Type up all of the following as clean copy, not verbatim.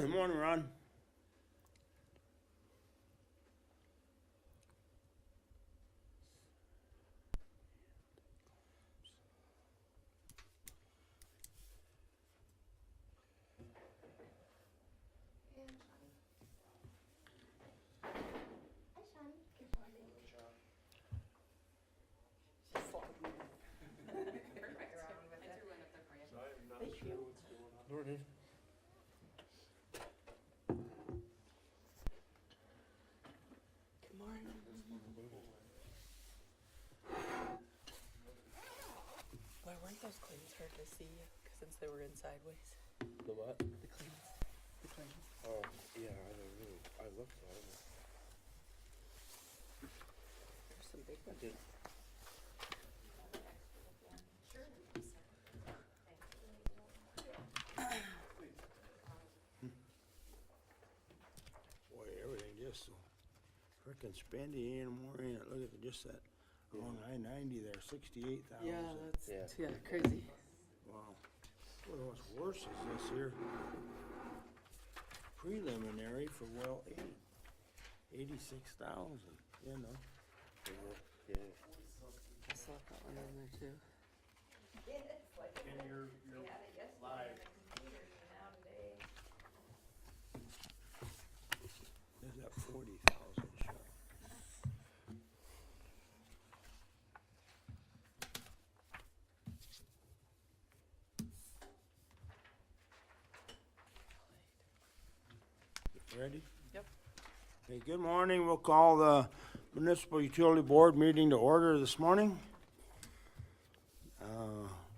Morning, Ron. Morning. Good morning. Why weren't those claims hard to see since they were in sideways? The what? The claims. The claims. Oh, yeah, I don't know. I looked at it. There's some big ones. Did. Boy, everything just so frickin' spendy anymore, ain't it? Look at just that along I-90 there, 68,000. Yeah, that's crazy. Wow. Well, what's worse is this here preliminary for well 86,000, you know. Yeah. I saw that one in there too. And you're live. There's that 40,000 shot. Ready? Yep. Okay, good morning. We'll call the Municipal Utility Board meeting to order this morning.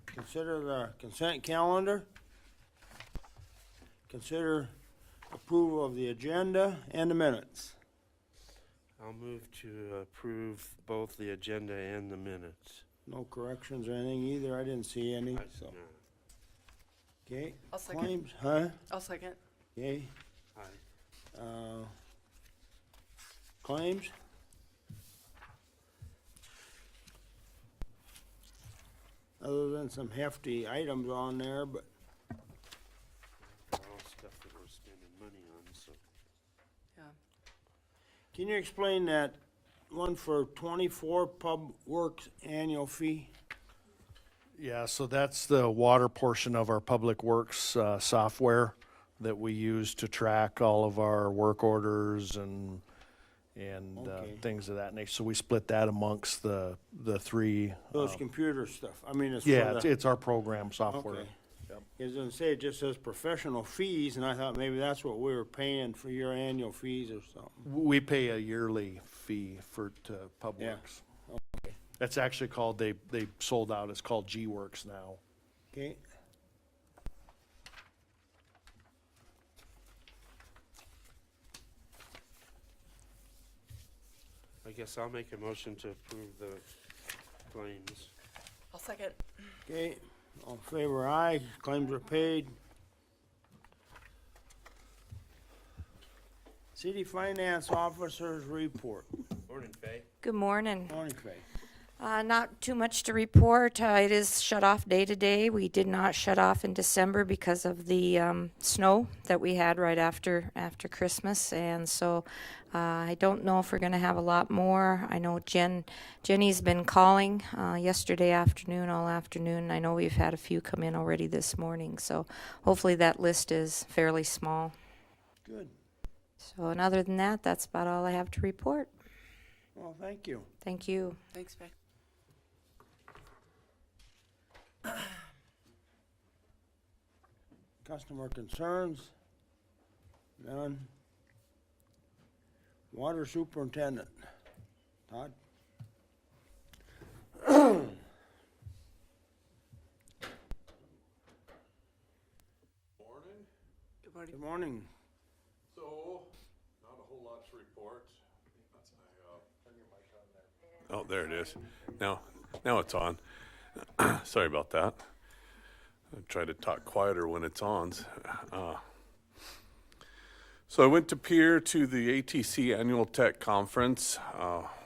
Consider the consent calendar. Consider approval of the agenda and the minutes. I'll move to approve both the agenda and the minutes. No corrections or anything either. I didn't see any, so. No. Okay. I'll second. Claims, huh? I'll second. Okay. Aye. Claims? Other than some hefty items on there, but All stuff that we're spending money on, so. Yeah. can you explain that one for 24 Pub Works annual fee? Yeah, so that's the water portion of our Public Works software that we use to track all of our work orders and Okay. things of that nature. So we split that amongst the three. Those computer stuff. I mean, it's Yeah, for it's, the, it's our program software. okay. Yep. It doesn't say, it just says professional fees, and I thought maybe that's what we were paying for your annual fees or something. We pay a yearly fee to Pub Yeah. Works. That's actually called, they sold out, it's called G-Works now. Okay, I guess I'll make a motion to approve the claims. I'll second. okay. All in favor, aye. Claims are paid. City Finance Officer's Report. Morning, Faye. Good morning. Morning, Faye. Not too much to report. It is shut off day to day. We did not shut off in December because of the snow that we had right after Christmas, and so I don't know if we're going to have a lot more. I know Jenny's been calling yesterday afternoon, all afternoon. I know we've had a few come in already this morning, so hopefully that list is fairly small. Good. So, and other than that, that's about all I have to report. Well, thank you. Thank you. Thanks, Faye. Customer concerns? None. Water Superintendent? Todd? Morning. Good morning. Good morning. So, not a whole lot to report. Turn your mic on there. Oh, there it is. Now it's on. Sorry about that. I try to talk quieter when it's on. So I went to Pierre to the ATC Annual Tech Conference.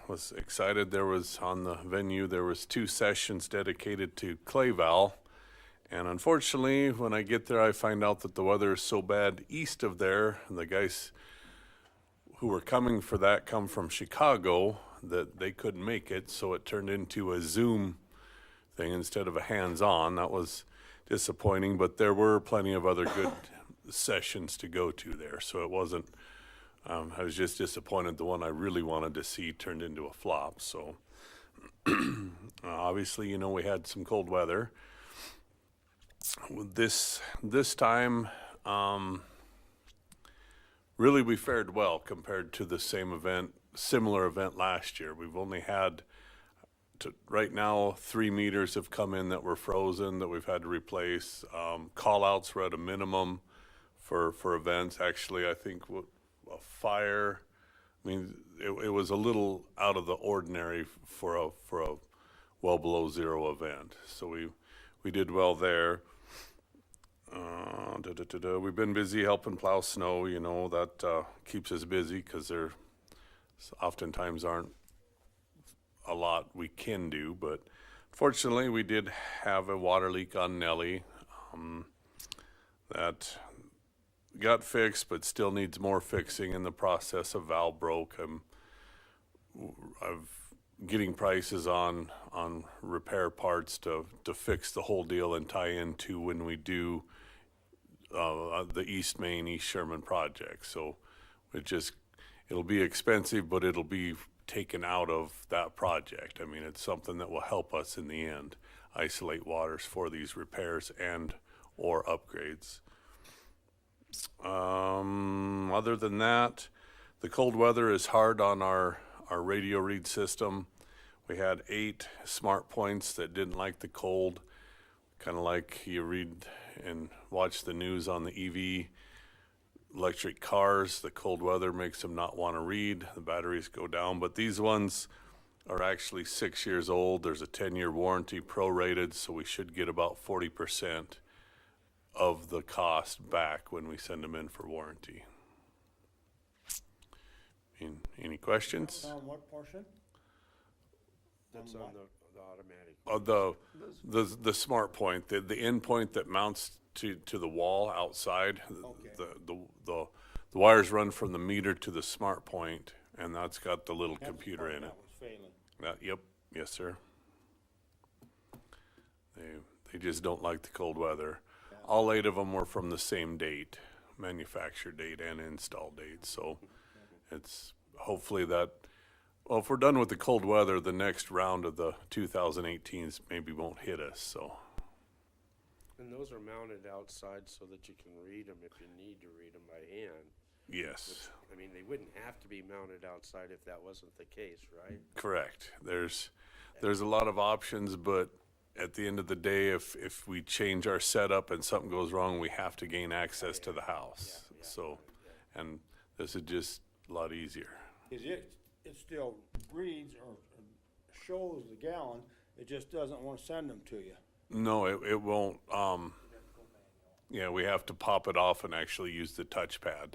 Was excited. There was on the venue, there was 2 sessions dedicated to clay valve. And unfortunately, when I get there, I find out that the weather is so bad east of there, and the guys who were coming for that come from Chicago, that they couldn't make it, so it turned into a Zoom thing instead of a hands-on. That was disappointing, but there were plenty of other good sessions to go to there, so it wasn't, I was just disappointed the one I really wanted to see turned into a flop, so. Obviously, you know, we had some cold weather. This time, really we fared well compared to the similar event last year. We've only had, right now, 3 meters have come in that were frozen that we've had to replace. Call-outs were at a minimum for events. Actually, I think a fire, I mean, it was a little out of the ordinary for a well below zero event. So we did well there. We've been busy helping plow snow, you know, that keeps us busy because there oftentimes aren't a lot we can do, but fortunately we did have a water leak on Nellie that got fixed but still needs more fixing in the process. A valve broke. I've getting prices on repair parts to fix the whole deal and tie into when we do the East Main, East Sherman project. So it'll be expensive, but it'll be taken out of that project. I mean, it's something that will help us in the end isolate waters for these repairs and or upgrades. Other than that, the cold weather is hard on our radio read system. We had 8 smart points that didn't like the cold, kind of like you read and watch the news on the EV electric cars. The cold weather makes them not want to read. The batteries go down, but these ones are actually 6 years old. There's a 10-year warranty prorated, so we should get about 40% of the cost back when we send them in for warranty. Any questions? On what portion? That's on the automatic. The smart point, the end point that mounts to the wall outside. Okay. The wires run from the meter to the smart point, and that's got the little computer in it. That was failing. Yep, yes, sir. They just don't like the cold weather. Yeah. All 8 of them were from the same date, manufacture date and install date. So it's hopefully that. Well, if we're done with the cold weather, the next round of the 2018s maybe won't hit us, so. And those are mounted outside so that you can read them if you need to read them by hand. Yes, I mean, they wouldn't have to be mounted outside if that wasn't the case, right? correct. There's a lot of options, but at the end of the day, if we change our setup and something goes wrong, we have to gain access to the house. So, and this is just a lot easier. It still reads or shows the gallon, it just doesn't want to send them to you. No, it won't. Yeah, we have to pop it off and actually use the touchpad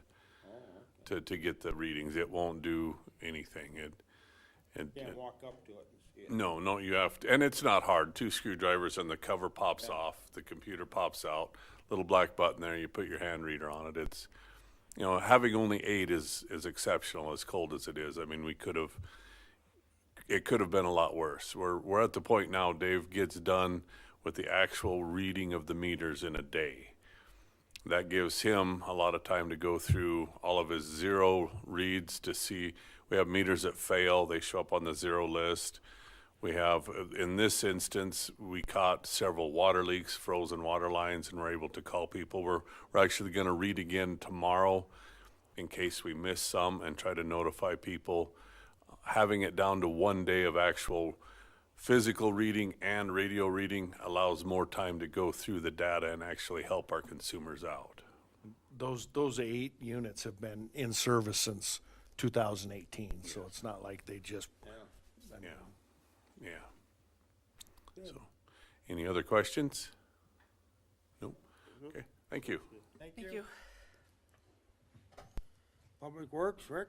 to get the readings. It won't do anything. Can't walk up to it and see it. No, you have to, and it's not hard. 2 screwdrivers and the cover pops off. The computer pops out. Little black button there. You put your hand reader on it. It's, you know, having only 8 is exceptional as cold as it is. I mean, it could have been a lot worse. We're at the point now Dave gets done with the actual reading of the meters in a day. That gives him a lot of time to go through all of his zero reads to see. We have meters that fail. They show up on the zero list. We have, in this instance, we caught several water leaks, frozen water lines, and we're able to call people. We're actually going to read again tomorrow in case we miss some and try to notify people. Having it down to 1 day of actual physical reading and radio reading allows more time to go through the data and actually help our consumers out. Those 8 units have been in service since 2018, so it's not like they just. Yeah. So, any other questions? Nope. Okay, thank you. Thank you. Public Works, Rick?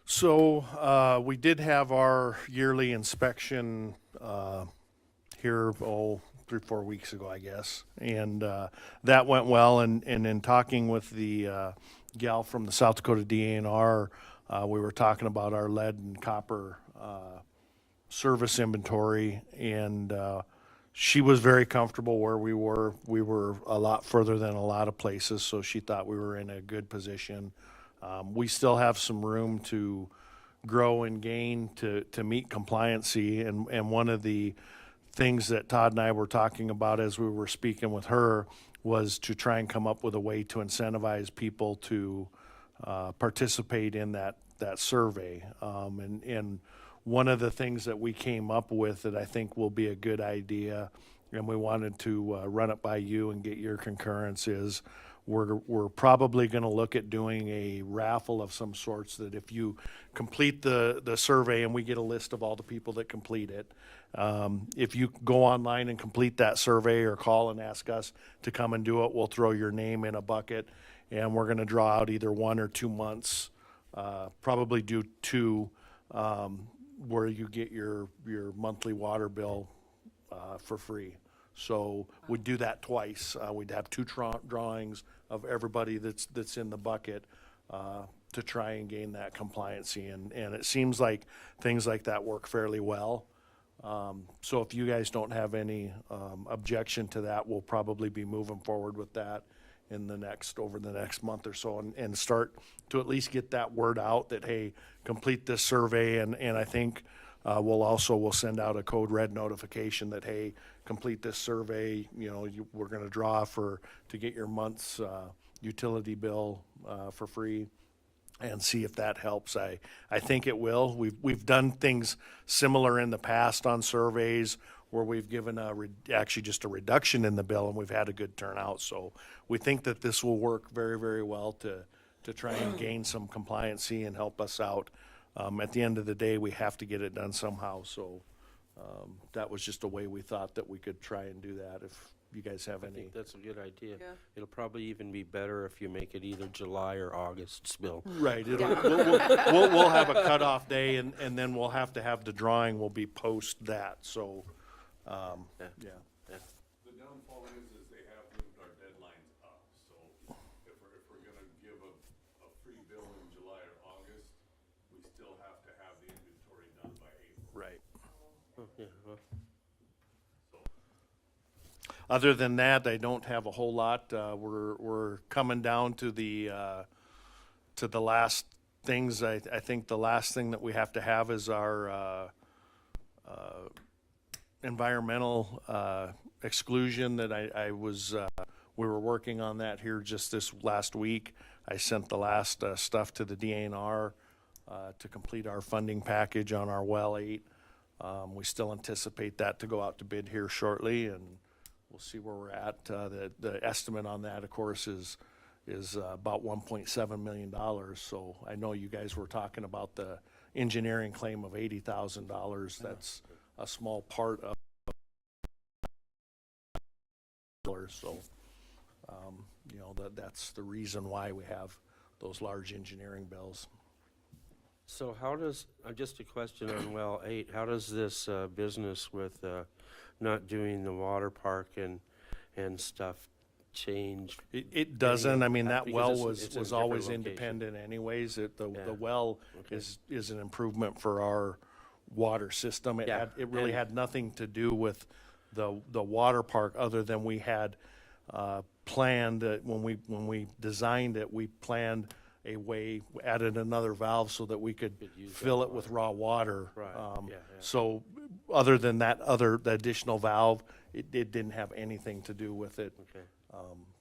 So we did have our yearly inspection here, 3-4 weeks ago, I guess. And that went well. And in talking with the gal from the South Dakota DANR, we were talking about our lead and copper service inventory, and she was very comfortable where we were. We were a lot further than a lot of places, so she thought we were in a good position. We still have some room to grow and gain to meet compliancy, and one of the things that Todd and I were talking about as we were speaking with her was to try and come up with a way to incentivize people to participate in that survey. And one of the things that we came up with that I think will be a good idea, and we wanted to run it by you and get your concurrence, is we're probably going to look at doing a raffle of some sorts, that if you complete the survey, and we get a list of all the people that complete it, if you go online and complete that survey or call and ask us to come and do it, we'll throw your name in a bucket, and we're going to draw out either 1 or 2 months, probably do 2, where you get your monthly water bill for free. So we'd do that twice. We'd have 2 drawings of everybody that's in the bucket to try and gain that compliancy. And it seems like things like that work fairly well. So if you guys don't have any objection to that, we'll probably be moving forward with that over the next month or so, and start to at least get that word out that, hey, complete this survey. And I think we'll send out a code red notification that, hey, complete this survey. We're going to draw to get your month's utility bill for free, and see if that helps. I think it will. We've done things similar in the past on surveys where we've given actually just a reduction in the bill, and we've had a good turnout. So we think that this will work very, very well to try and gain some compliancy and help us out. At the end of the day, we have to get it done somehow. So that was just a way we thought that we could try and do that. If you guys have I any. think that's a good idea. Yeah. It'll probably even be better if you make it either July or August's bill. Right. We'll have a cutoff day, and then we'll have to have the drawing will be post that. So, yeah. The downfall is they have moved our deadlines up, so if we're gonna give a free bill in July or August, we still have to have the inventory done by April. Right. Oh, yeah, well, Other than that, I don't have a whole lot. We're coming down to the last things. I think the last thing that we have to have is our environmental exclusion that we were working on that here just this last week. I sent the last stuff to the DNR to complete our funding package on our well 8. We still anticipate that to go out to bid here shortly, and we'll see where we're at. The estimate on that, of course, is about $1.7 million. So I know you guys were talking about the engineering claim of $80,000. That's a small part of. So, that's the reason why we have those large engineering bills. so how does, just a question on well 8, how does this business with not doing the water park and stuff change? It doesn't. I mean, that Because well it's was in a different always location. independent anyways. The Yeah. well Okay. is an improvement for our water system. Yeah, It really and- had nothing to do with the water park, other than we had planned that when we designed it, we planned a way, added another valve so that we could Could use fill that it with raw water. Right, yeah. So other than the additional valve, it didn't have anything to do with it. Okay.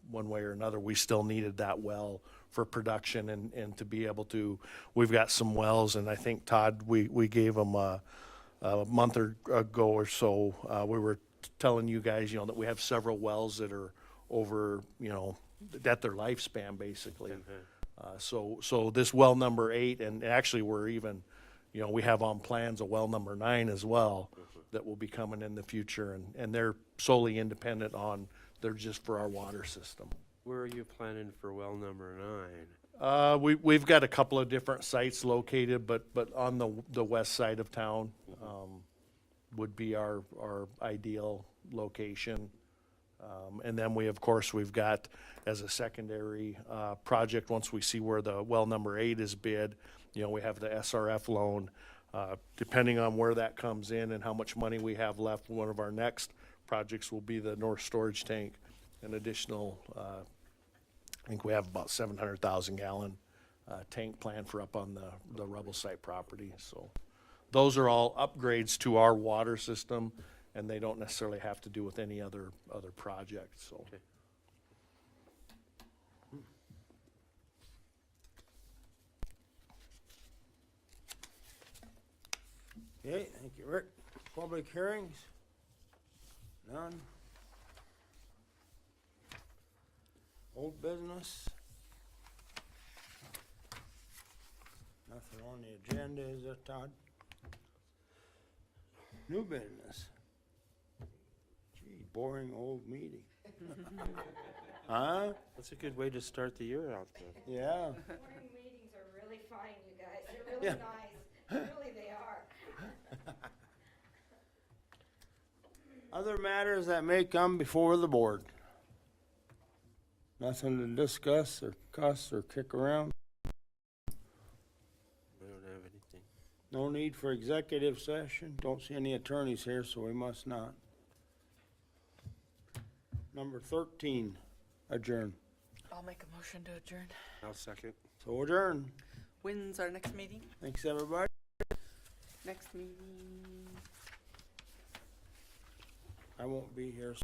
One way or another, we still needed that well for production and to be able to, we've got some wells, and I think, Todd, we gave them a month ago or so, we were telling you guys, that we have several wells that are over, at their lifespan, basically. So this well number 8, and actually we're even, we have on plans a well number 9 as well that will be coming in the future, and they're solely independent they're just for our water system. Where are you planning for well number 9? We've got a couple of different sites located, but on the west side of town. would be our ideal location. And then of course, we've got as a secondary project, once we see where the well number 8 is bid, you know, we have the SRF loan. Depending on where that comes in and how much money we have left, one of our next projects will be the North Storage Tank, an additional, I think we have about 700,000 gallon tank planned for up on the rubble site property. So those are all upgrades to our water system, and they don't necessarily have to do with any other project, so. Okay. Okay, thank you, Rick. Public hearings? None. Old business? Nothing on the agenda, is there, Todd? New business? Gee, boring old meeting. Huh? That's a good way to start the year out then. Yeah. Morning meetings are really fine, you guys. They're really Yeah. nice. Really, they are. Other matters that may come before the board? Nothing to discuss or cuss or kick around? I don't have anything. No need for executive session. Don't see any attorneys here, so we must not. Number 13, adjourn. I'll make a motion to adjourn. I'll second. So adjourn. When's our next meeting? Thanks, everybody. Next meeting. I won't be here.